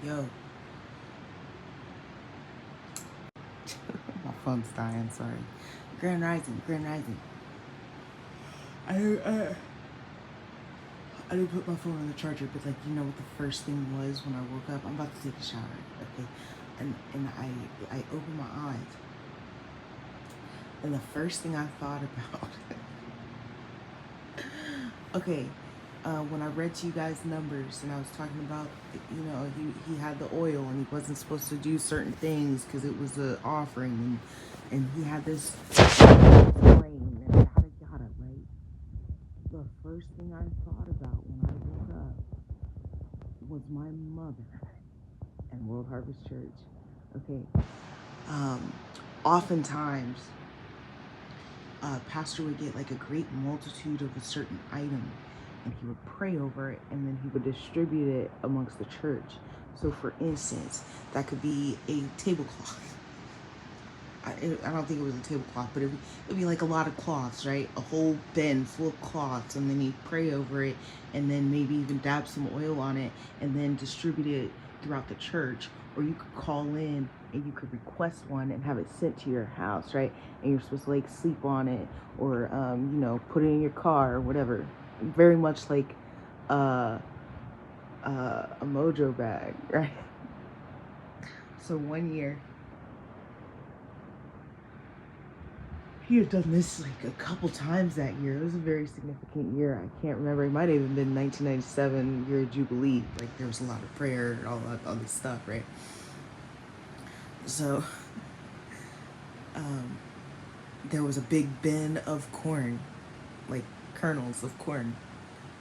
Yo, my phone's dying. Sorry. Grand Rising, Grand Rising. I uh, I didn't put my phone on the charger, but like you know what the first thing was when I woke up. I'm about to take a shower, okay? And I opened my eyes, and the first thing I thought about, okay, when I read to you guys numbers and I was talking about, you know, he had the oil and he wasn't supposed to do certain things because it was an offering, and he had this rain and yada yada, right? The first thing I thought about when I woke up was my mother and World Harvest Church. Okay. Um, Oftentimes, pastor would get like a great multitude of a certain item and he would pray over it and then he would distribute it amongst the church. So for instance, that could be a tablecloth. I don't think it was a tablecloth, but it'd be like a lot of cloths, right? A whole bin full of cloths, and then he'd pray over it, and then maybe even dab some oil on it, and then distribute it throughout the church. Or you could call in and you could request one and have it sent to your house, right? And you're supposed to like sleep on it, or you know, put it in your car or whatever. Very much like uh, a mojo bag, right? So one year he had done this like a couple times that year. It was a very significant year. I can't remember. It might have even been 1997, year of Jubilee. Like there was a lot of prayer and all this stuff, right? So um, there was a big bin of corn, like kernels of corn.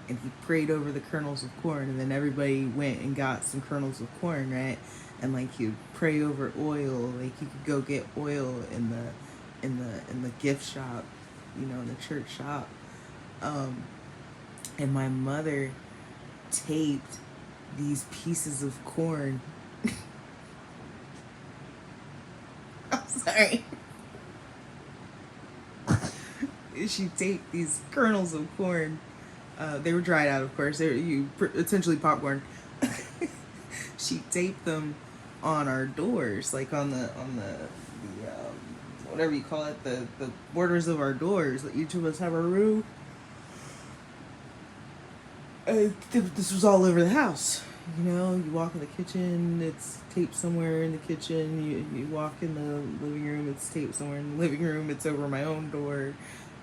And he prayed over the kernels of corn, and then everybody went and got some kernels of corn, right? And like he'd pray over oil, like you could go get oil in the gift shop, you know, in the church shop. Um, and my mother taped these pieces of corn. I'm sorry. She taped these kernels of corn. They were dried out, of course. They were essentially popcorn. She taped them on our doors, like on the whatever you call it, the borders of our doors. Like each of us have a room. This was all over the house. You know, you walk in the kitchen, it's taped somewhere in the kitchen. You walk in the living room, it's taped somewhere in the living room. It's over my own door.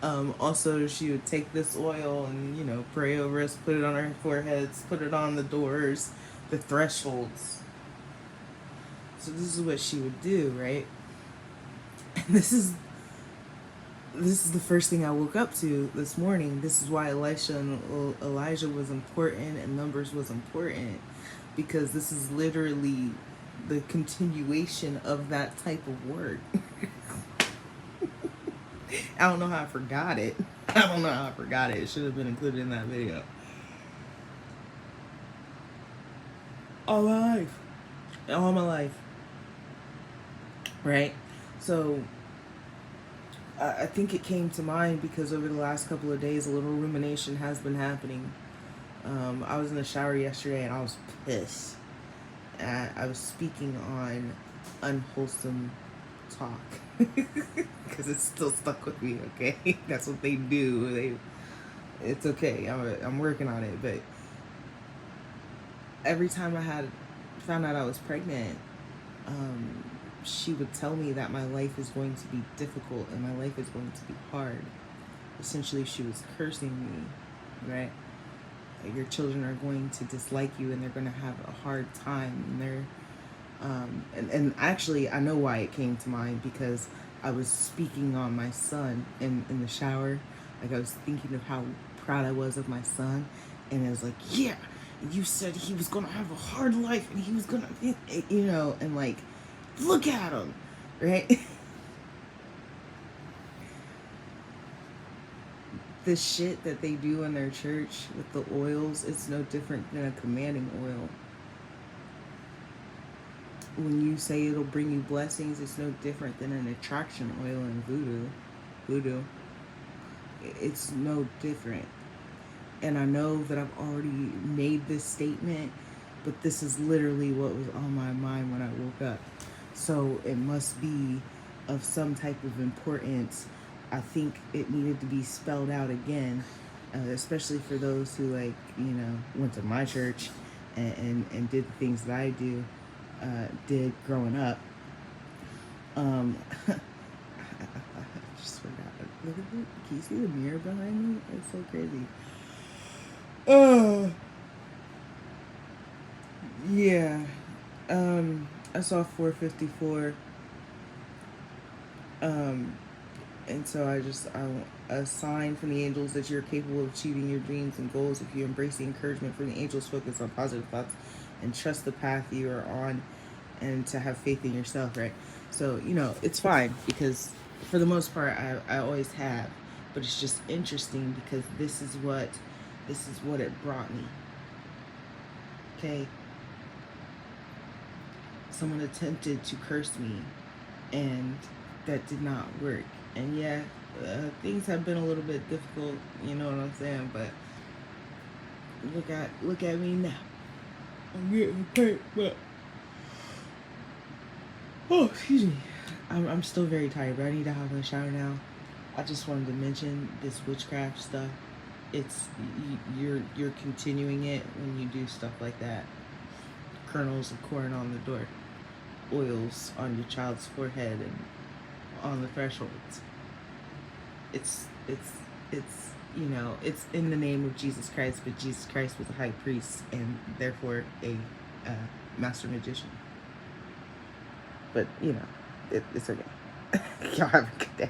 Also, she would take this oil and, you know, pray over us, put it on our foreheads, put it on the doors, the thresholds. So this is what she would do, right? And this is the first thing I woke up to this morning. This is why Elisha and Elijah was important and Numbers was important, because this is literally the continuation of that type of work. I don't know how I forgot it. I don't know how I forgot it. It should have been included in that video. All my life. All my life. Right? So I think it came to mind because over the last couple of days, a little rumination has been happening. I was in the shower yesterday and I was pissed. I was speaking on unwholesome talk because it's still stuck with me. Okay, that's what they do. It's okay. I'm working on it, but every time I had found out I was pregnant, um, she would tell me that my life is going to be difficult and my life is going to be hard. Essentially, she was cursing me, right? Your children are going to dislike you and they're going to have a hard time, and and actually I know why it came to mind, because I was speaking on my son in the shower. Like I was thinking of how proud I was of my son, and I was like, yeah, you said he was gonna have a hard life and he was gonna, you know, and like, look at him, right? The shit that they do in their church with the oils is no different than a commanding oil. When you say it'll bring you blessings, it's no different than an attraction oil in voodoo. It's no different. And I know that I've already made this statement but this is literally what was on my mind when I woke up. So it must be of some type of importance. I think it needed to be spelled out again, especially for those who, like, went to my church and did the things that I did growing up. I just forgot. Look at it. Can you see the mirror behind me? It's so crazy. Yeah. I saw 454. And so a sign from the angels that you're capable of achieving your dreams and goals if you embrace the encouragement from the angels, focus on positive thoughts, and trust the path you are on, and to have faith in yourself, right? So, it's fine, because for the most part, I always have. But it's just interesting because this is what it brought me. Okay? Someone attempted to curse me, and that did not work. And yeah, things have been a little bit difficult, you know what I'm saying? But look at me now. I'm getting paid, but excuse me. I'm still very tired, but I need to have a shower now. I just wanted to mention this witchcraft stuff. It's you're continuing it when you do stuff like that. Kernels of corn on the door, oils on your child's forehead and on the thresholds. It's it's in the name of Jesus Christ, but Jesus Christ was a high priest and therefore a master magician. But it's okay. Y'all have a good day.